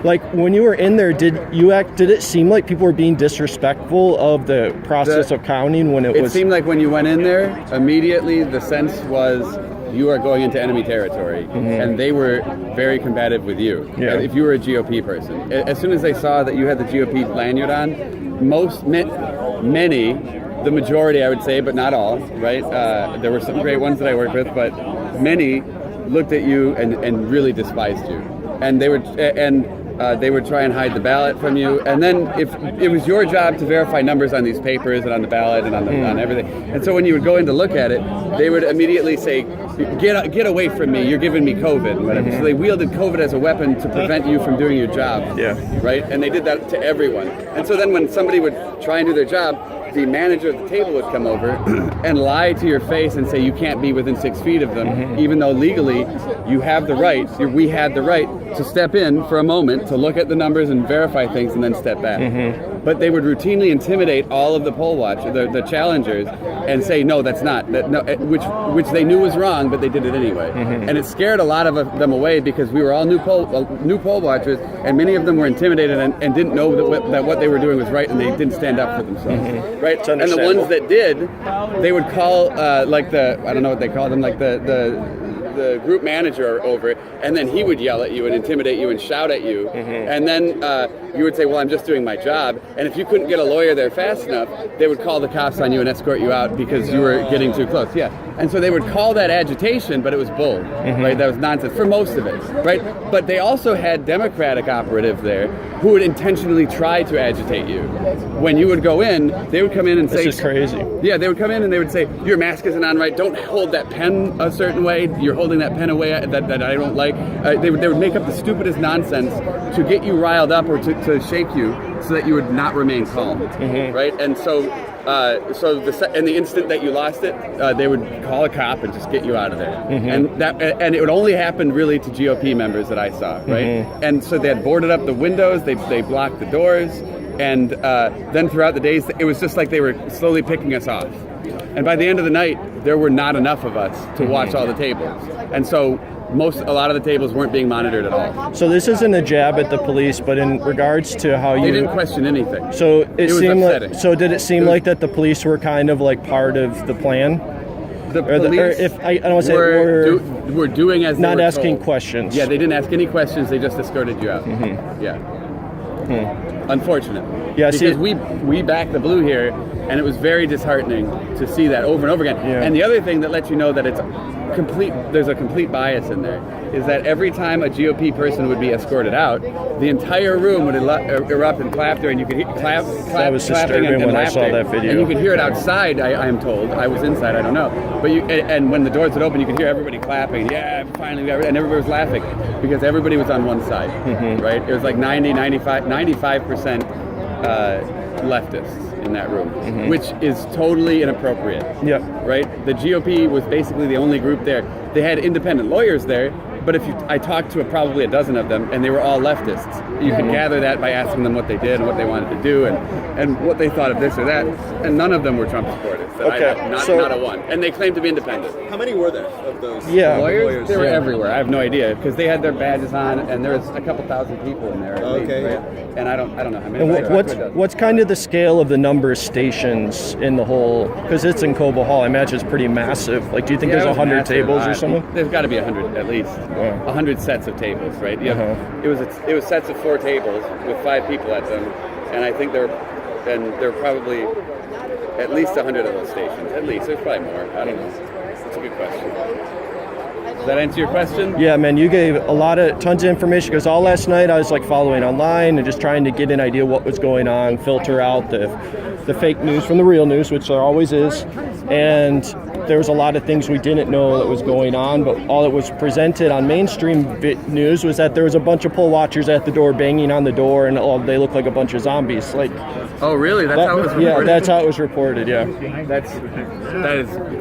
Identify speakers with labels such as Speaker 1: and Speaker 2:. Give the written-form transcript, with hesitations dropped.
Speaker 1: Like, when you were in there, did it seem like people were being disrespectful of the process of counting when
Speaker 2: it seemed like when you went in there, immediately the sense was you are going into enemy territory, and they were very combative with you.
Speaker 1: Yeah.
Speaker 2: If you were a GOP person, as soon as they saw that you had the GOP lanyard on, many, the majority I would say, but not all, right? There were some great ones that I worked with, but many looked at you and really despised you. And they would try and hide the ballot from you. And then if it was your job to verify numbers on these papers and on the ballot and on everything. And so when you would go in to look at it, they would immediately say, get away from me, you're giving me COVID and whatever. So they wielded COVID as a weapon to prevent you from doing your job.
Speaker 1: Yeah.
Speaker 2: Right? And they did that to everyone. And so then when somebody would try and do their job, the manager at the table would come over and lie to your face and say you can't be within 6 feet of them, even though legally you have the right, we had the right to step in for a moment to look at the numbers and verify things and then step back. But they would routinely intimidate all of the poll watchers, the challengers, and say, no, that's not, which they knew was wrong, but they did it anyway. And it scared a lot of them away because we were all new poll watchers, and many of them were intimidated and didn't know that what they were doing was right, and they didn't stand up for themselves. Right? And the ones that did, they would call I don't know what they called them, like the group manager over, and then he would yell at you and intimidate you and shout at you, and then you would say, well, I'm just doing my job, and if you couldn't get a lawyer there fast enough, they would call the cops on you and escort you out because you were getting too close. Yeah. And so they would call that agitation, but it was bull, right? That was nonsense for most of it, right? But they also had Democratic operatives there who would intentionally try to agitate you. When you would go in, they would come in and say...
Speaker 1: This is crazy.
Speaker 2: Yeah, they would come in and they would say, your mask isn't on right, don't hold that pen a certain way, you're holding that pen away that I don't like. They would make up the stupidest nonsense to get you riled up or to shake you so that you would not remain calm, right? And so in the instant that you lost it, they would call a cop and just get you out of there. And it would only happen really to GOP members that I saw, right? And so they had boarded up the windows, they blocked the doors, and then throughout the days, it was just like they were slowly picking us off. And by the end of the night, there were not enough of us to watch all the tables. And so a lot of the tables weren't being monitored at all.
Speaker 1: So this isn't a jab at the police, but in regards to how
Speaker 2: they didn't question anything.
Speaker 1: So it
Speaker 2: was
Speaker 1: seemed
Speaker 2: upsetting.
Speaker 1: like. So did it seem like that the police were kind of like part of the plan?
Speaker 2: The police were doing as they
Speaker 1: not
Speaker 2: were
Speaker 1: asking
Speaker 2: told.
Speaker 1: questions.
Speaker 2: Yeah, they didn't ask any questions. They just escorted you out. Yeah. Unfortunate.
Speaker 1: Yeah,
Speaker 2: because we backed the blue here, and it was very disheartening to see that over and over again.
Speaker 1: Yeah.
Speaker 2: And the other thing that lets you know that there's a complete bias in there is that every time a GOP person would be escorted out, the entire room would erupt in laughter, and you could hear
Speaker 1: that was disturbing when I saw that video.
Speaker 2: And you could hear it outside. I am told. I was inside. I don't know. But and when the doors would open, you could hear everybody clapping. Yeah, finally, and everybody was laughing because everybody was on one side, right? It was like 95% leftists in that room, which is totally inappropriate.
Speaker 1: Yep.
Speaker 2: Right? The GOP was basically the only group there. They had independent lawyers there, but I talked to probably a dozen of them, and they were all leftists. You could gather that by asking them what they did and what they wanted to do and what they thought of this or that, and none of them were Trump supporters. Not a one. And they claimed to be independent.
Speaker 3: How many were there of those
Speaker 2: lawyers? They were everywhere. I have no idea because they had their badges on, and there was a couple thousand people in there.
Speaker 3: Okay.
Speaker 2: Right? And I don't know how many.
Speaker 1: And what's kind of the scale of the number of stations in the whole? Because it's in Cobo Hall. I imagine it's pretty massive. Like, do you think there's 100 tables or something?
Speaker 2: There's got to be 100 at least. 100 sets of tables, right? It was sets of 4 tables with 5 people at them, and I think there were probably at least 100 of those stations. At least there's probably more. I don't know. That's a good question. Does that answer your question?
Speaker 1: Yeah, man, you gave tons of information because all last night I was like following online and just trying to get an idea what was going on, filter out the fake news from the real news, which there always is, and there was a lot of things we didn't know that was going on, but all that was presented on mainstream news was that there was a bunch of poll watchers at the door banging on the door, and they looked like a bunch of zombies. Like,
Speaker 2: oh, really? That's how it was reported?
Speaker 1: Yeah, that's how it was reported. Yeah,
Speaker 2: that is